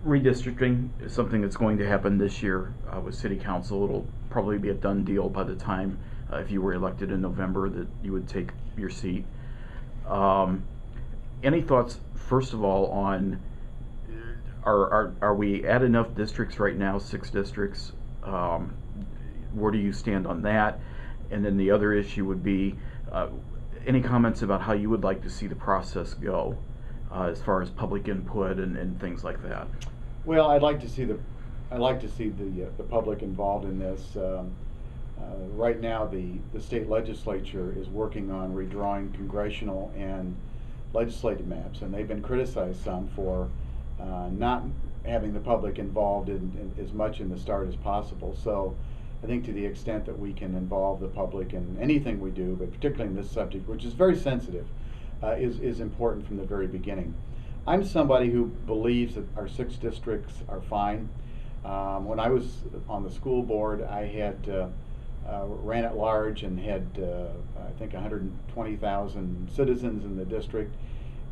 Redistricting is something that's going to happen this year with City Council. It'll probably be a done deal by the time, if you were elected in November, that you would take your seat. Any thoughts, first of all, on are we at enough districts right now, 6 districts? Where do you stand on that? And then the other issue would be any comments about how you would like to see the process go as far as public input and things like that? Well, I'd like to see the public involved in this. Right now, the state legislature is working on redrawing congressional and legislative maps, and they've been criticized some for not having the public involved in as much in the start as possible. So I think to the extent that we can involve the public in anything we do, but particularly in this subject, which is very sensitive, is important from the very beginning. I'm somebody who believes that our 6 districts are fine. When I was on the school board, I had ran at large and had I think 120,000 citizens in the district,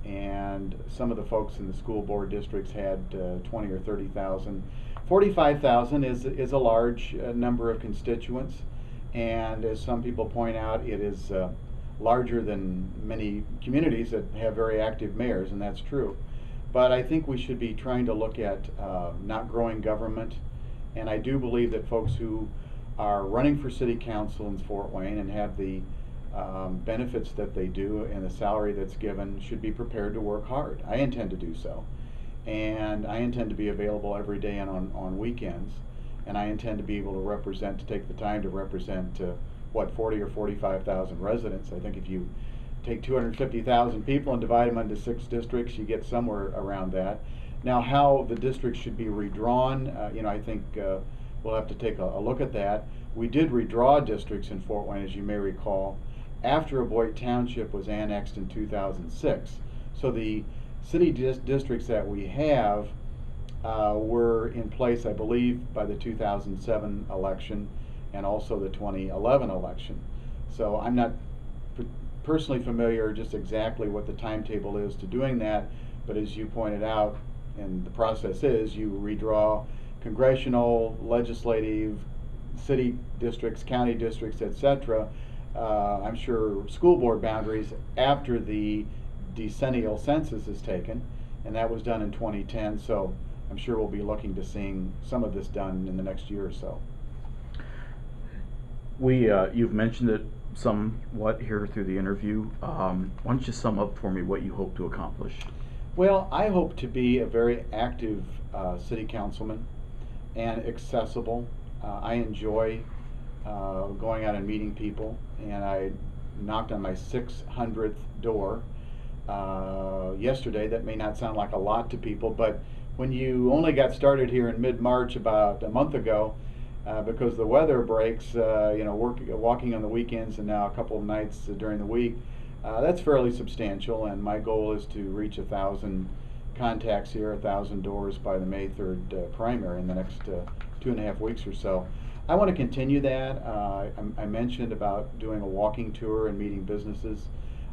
and some of the folks in the school board districts had 20 or 30,000. 45,000 is a large number of constituents, and as some people point out, it is larger than many communities that have very active mayors, and that's true. But I think we should be trying to look at not growing government, and I do believe that folks who are running for city council in Fort Wayne and have the benefits that they do and the salary that's given should be prepared to work hard. I intend to do so, and I intend to be available every day and on weekends, and I intend to be able to take the time to represent 40 or 45,000 residents. I think if you take 250,000 people and divide them into 6 districts, you get somewhere around that. Now, how the districts should be redrawn, I think we'll have to take a look at that. We did redraw districts in Fort Wayne, as you may recall, after Avoyt Township was annexed in 2006. So the city districts that we have were in place, I believe, by the 2007 election and also the 2011 election. So I'm not personally familiar just exactly what the timetable is to doing that, but as you pointed out, and the process is, you redraw congressional, legislative, city districts, county districts, etc. I'm sure school board boundaries after the decennial census is taken, and that was done in 2010, so I'm sure we'll be looking to seeing some of this done in the next year or so. You've mentioned it somewhat here through the interview. Why don't you sum up for me what you hope to accomplish? Well, I hope to be a very active city councilman and accessible. I enjoy going out and meeting people, and I knocked on my 600th door yesterday. That may not sound like a lot to people, but when you only got started here in mid-March about a month ago, because the weather breaks, walking on the weekends and now a couple of nights during the week, that's fairly substantial, and my goal is to reach 1,000 contacts here, 1,000 doors by the May 3rd primary in the next 2.5 weeks or so. I want to continue that. I mentioned about doing a walking tour and meeting businesses.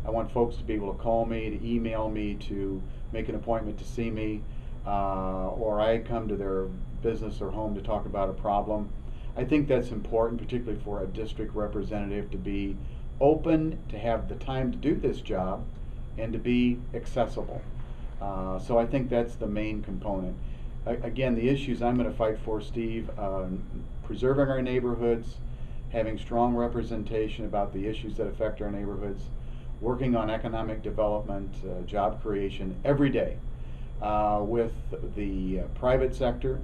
I want folks to be able to call me, to email me, to make an appointment to see me, or I come to their business or home to talk about a problem. I think that's important, particularly for a district representative, to be open, to have the time to do this job, and to be accessible. So I think that's the main component. Again, the issues I'm going to fight for, Steve, preserving our neighborhoods, having strong representation about the issues that affect our neighborhoods, working on economic development, job creation every day with the private sector,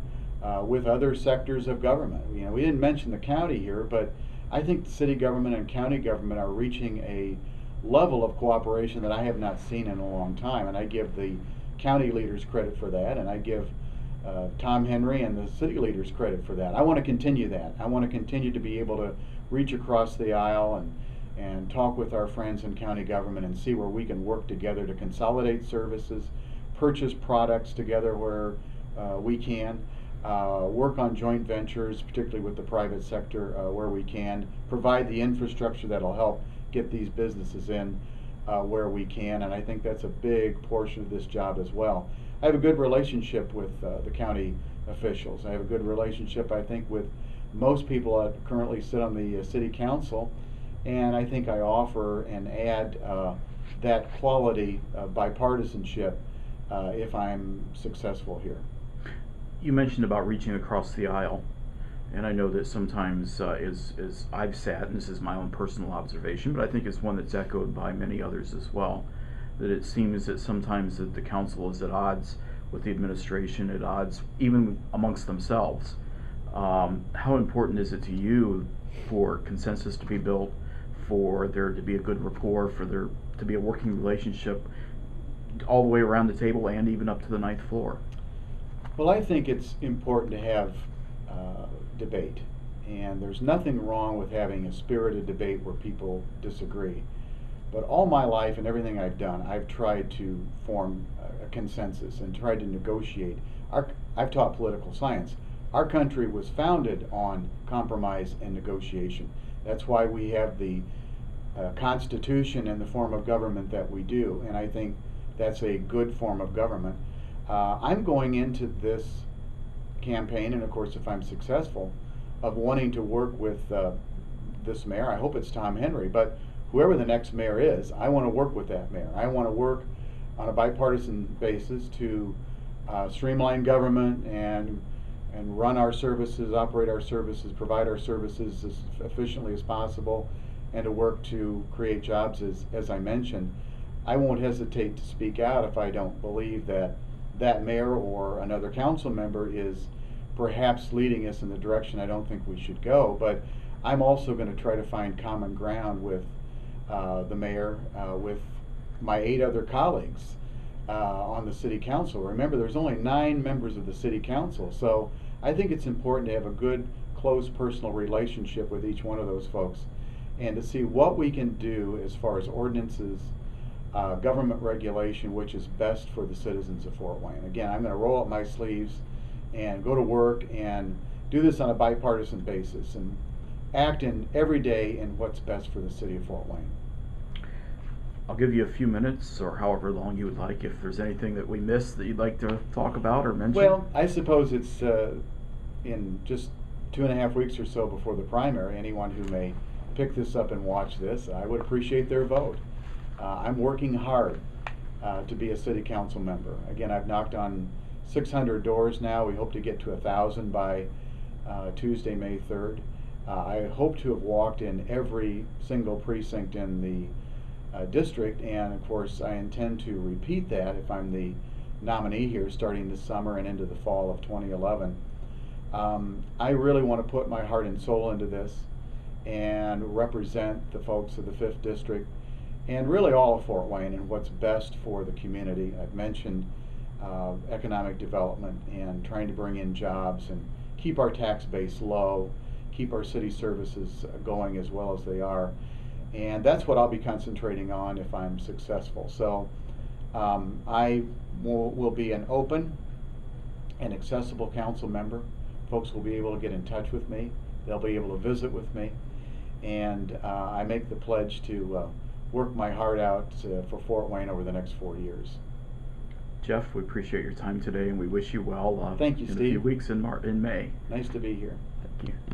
with other sectors of government. We didn't mention the county here, but I think the city government and county government are reaching a level of cooperation that I have not seen in a long time, and I give the county leaders credit for that, and I give Tom Henry and the city leaders credit for that. I want to continue that. I want to continue to be able to reach across the aisle and talk with our friends in county government and see where we can work together to consolidate services, purchase products together where we can, work on joint ventures, particularly with the private sector where we can, provide the infrastructure that'll help get these businesses in where we can, and I think that's a big portion of this job as well. I have a good relationship with the county officials. I have a good relationship, I think, with most people that currently sit on the city council, and I think I offer and add that quality of bipartisanship if I'm successful here. You mentioned about reaching across the aisle, and I know that sometimes as I've sat, and this is my own personal observation, but I think it's one that's echoed by many others as well, that it seems that sometimes that the council is at odds with the administration, at odds even amongst themselves. How important is it to you for consensus to be built, for there to be a good rapport, for there to be a working relationship all the way around the table and even up to the ninth floor? Well, I think it's important to have debate, and there's nothing wrong with having a spirited debate where people disagree. But all my life and everything I've done, I've tried to form a consensus and tried to negotiate. I've taught political science. Our country was founded on compromise and negotiation. That's why we have the Constitution and the form of government that we do, and I think that's a good form of government. I'm going into this campaign, and of course if I'm successful, of wanting to work with this mayor. I hope it's Tom Henry, but whoever the next mayor is, I want to work with that mayor. I want to work on a bipartisan basis to streamline government and run our services, operate our services, provide our services as efficiently as possible, and to work to create jobs as I mentioned. I won't hesitate to speak out if I don't believe that that mayor or another council member is perhaps leading us in the direction I don't think we should go. But I'm also going to try to find common ground with the mayor, with my 8 other colleagues on the city council. Remember, there's only 9 members of the city council, so I think it's important to have a good, close personal relationship with each one of those folks and to see what we can do as far as ordinances, government regulation, which is best for the citizens of Fort Wayne. Again, I'm going to roll up my sleeves and go to work and do this on a bipartisan basis and act in every day in what's best for the city of Fort Wayne. I'll give you a few minutes or however long you would like if there's anything that we missed that you'd like to talk about or mention. Well, I suppose it's in just 2.5 weeks or so before the primary. Anyone who may pick this up and watch this, I would appreciate their vote. I'm working hard to be a city council member. Again, I've knocked on 600 doors now. We hope to get to 1,000 by Tuesday, May 3rd. I hope to have walked in every single precinct in the district, and of course I intend to repeat that if I'm the nominee here starting this summer and into the fall of 2011. I really want to put my heart and soul into this and represent the folks of the 5th District and really all of Fort Wayne and what's best for the community. I've mentioned economic development and trying to bring in jobs and keep our tax base low, keep our city services going as well as they are. And that's what I'll be concentrating on if I'm successful. So I will be an open and accessible council member. Folks will be able to get in touch with me. They'll be able to visit with me. And I make the pledge to work my heart out for Fort Wayne over the next 4 years. Geoff, we appreciate your time today and we wish you well Thank you, in Steve. a few weeks in May. Nice to be here. Thank you.